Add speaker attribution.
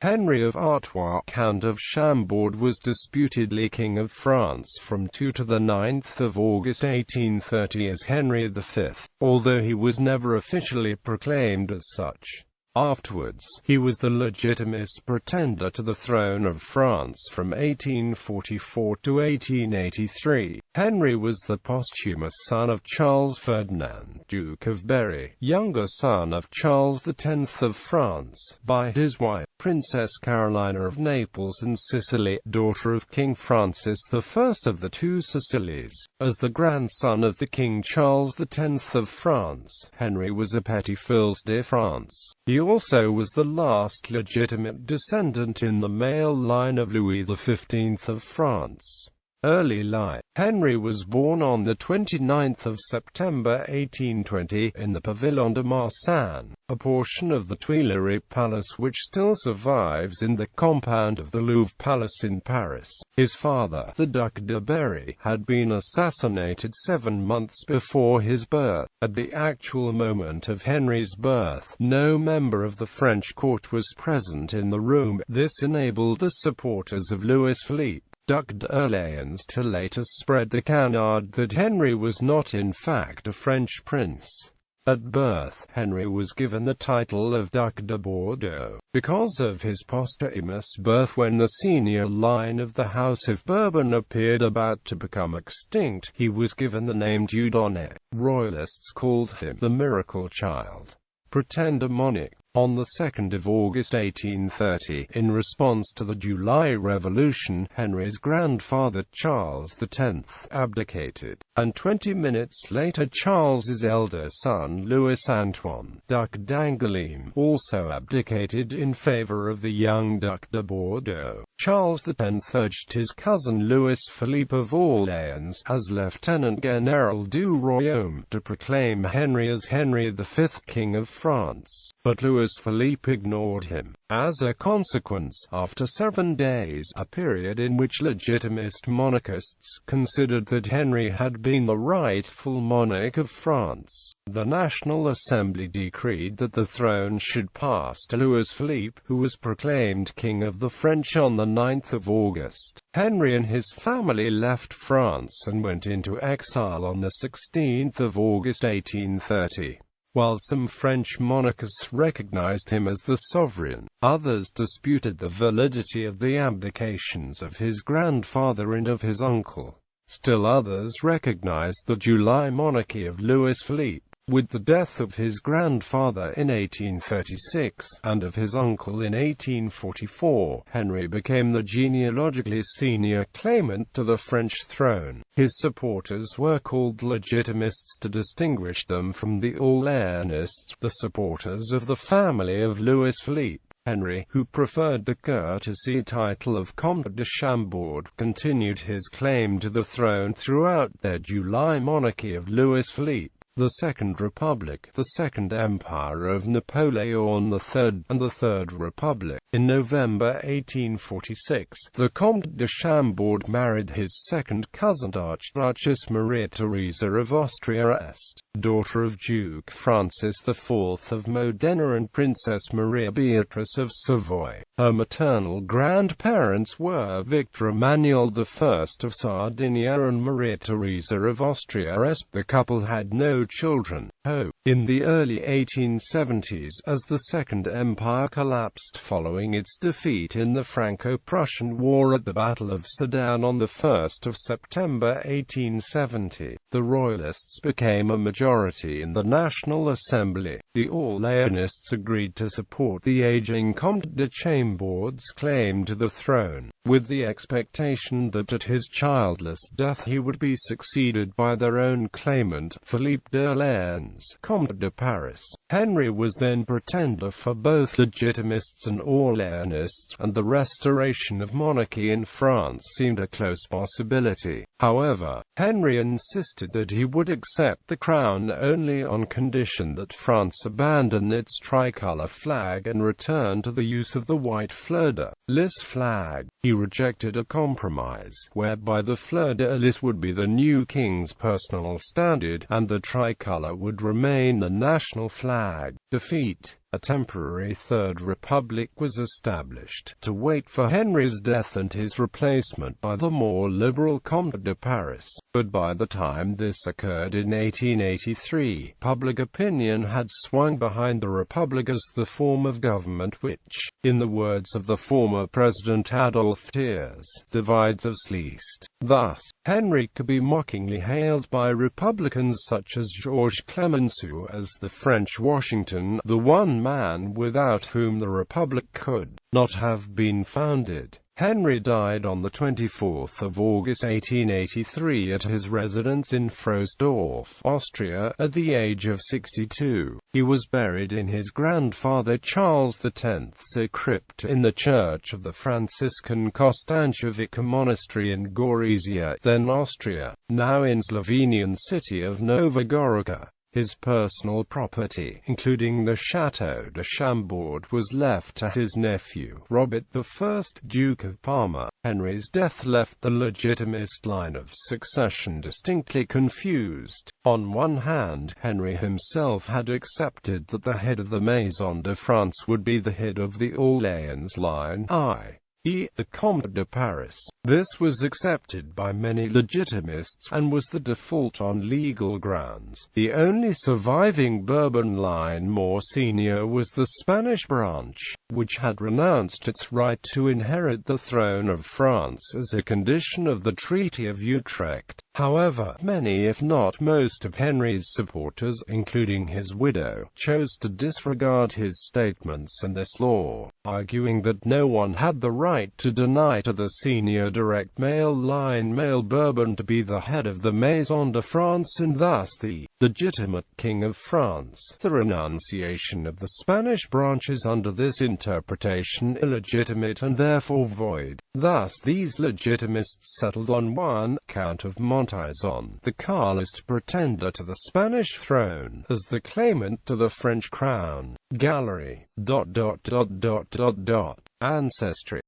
Speaker 1: Henri of Artois, Count of Chambord, was disputedly King of France from 2 to the 9th of August 1830 as Henri V, although he was never officially proclaimed as such. Afterwards, he was the Legitimist pretender to the throne of France from 1844 to 1883. Henri was the posthumous son of Charles Ferdinand, Duke of Berry, younger son of Charles X of France, by his wife, Princess Carolina of Naples and Sicily, daughter of King Francis I of the Two Sicilies. As the grandson of the King Charles X of France, Henri was a Petit-Fils de France. He also was the last legitimate descendant in the male line of Louis XV of France. Early life. Henri was born on the 29th of September 1820, in the Pavillon de Marsan, a portion of the Tuileries Palace which still survives in the compound of the Louvre Palace in Paris. His father, the Duc de Berry, had been assassinated 7 months before his birth. At the actual moment of Henri's birth, no member of the French court was present in the room. This enabled the supporters of Louis Philippe, Duc d'Orléans, to later spread the canard that Henri was not in fact a French prince. At birth, Henri was given the title of Duc de Bordeaux. Because of his posthumous birth when the senior line of the House of Bourbon appeared about to become extinct, he was given the name Dieudonné. Royalists called him the Miracle Child, Pretender Monarch. On the 2nd of August 1830, in response to the July Revolution, Henri's grandfather Charles X abdicated, and 20 minutes later Charles's elder son Louis-Antoine, Duc d'Angoulême, also abdicated in favor of the young Duc de Bordeaux. Charles X urged his cousin Louis-Philippe of Orléans, as Lieutenant Général du Royaume, to proclaim Henri as Henri V, King of France. But Louis-Philippe ignored him. As a consequence, after 7 days, a period in which Legitimist monarchists considered that Henri had been the rightful monarch of France, the National Assembly decreed that the throne should pass to Louis-Philippe, who was proclaimed King of the French on the 9th of August. Henri and his family left France and went into exile on the 16th of August 1830. While some French monarchists recognized him as the sovereign, others disputed the validity of the abdications of his grandfather and of his uncle. Still others recognized the July monarchy of Louis-Philippe. With the death of his grandfather in 1836, and of his uncle in 1844, Henri became the genealogically senior claimant to the French throne. His supporters were called Legitimists to distinguish them from the ULANists, the supporters of the family of Louis-Philippe. Henri, who preferred the courtesy title of Comte de Chambord, continued his claim to the throne throughout their July monarchy of Louis-Philippe, the Second Republic, the Second Empire of Napoleon III, and the Third Republic. In November 1846, the Comte de Chambord married his second cousin Archduchess Maria Theresa of Austria-Est, daughter of Duke Francis IV of Modena and Princess Maria Beatrice of Savoy. Her maternal grandparents were Victor Emmanuel I of Sardinia and Maria Theresa of Austria-Est. The couple had no children. In the early 1870s, as the Second Empire collapsed following its defeat in the Franco-Prussian War at the Battle of Sedan on 1 September 1870, the Royalists became a majority in the National Assembly. The Orléanists agreed to support the aging Comte de Chambord's claim to the throne, with the expectation that at his childless death he would be succeeded by their own claimant, Philippe d'Orléans, Comte de Paris. Henri was then pretender for both Legitimists and Orléanists, and the restoration of monarchy in France seemed a close possibility. However, Henri insisted that he would accept the crown only on condition that France abandon its tricolour flag and return to the use of the white fleur-de-lis flag. He rejected a compromise, whereby the fleur-de-lis would be the new king's personal standard, and the tricolour would remain the national flag. defeat, a temporary Third Republic was established, to wait for Henry's death and his replacement by the more liberal Comte de Paris. But by the time this occurred in 1883, public opinion had swung behind the Republic as the form of government which, in the words of the former President Adolphe Thiers, divides us least. Thus, Henry could be mockingly hailed by Republicans such as Georges Clemenceau as the French Washington, the one man without whom the Republic could not have been founded. Henry died on the 24th of August 1883 at his residence in Frosdorf, Austria, at the age of 62. He was buried in his grandfather Charles X's crypt in the church of the Franciscan Kostanjevica monastery in Gorizia, then Austria, now in Slovenian city of Nova Gorica. His personal property, including the Château de Chambord, was left to his nephew, Robert I, Duke of Parma. Henry's death left the Legitimist line of succession distinctly confused. On one hand, Henry himself had accepted that the head of the Maison de France would be the head of the Orléans line, i.e., the Comte de Paris. This was accepted by many Legitimists, and was the default on legal grounds. The only surviving Bourbon line more senior was the Spanish branch, which had renounced its right to inherit the throne of France as a condition of the Treaty of Utrecht. However, many if not most of Henry's supporters, including his widow, chose to disregard his statements and this law, arguing that no one had the right to deny to the senior direct male line male Bourbon to be the head of the Maison de France and thus the legitimate King of France. The renunciation of the Spanish branch is under this interpretation illegitimate and therefore void. Thus these Legitimists settled on one, Count of Montizon, the Carlist pretender to the Spanish throne, as the claimant to the French crown. Gallery. Ancestry.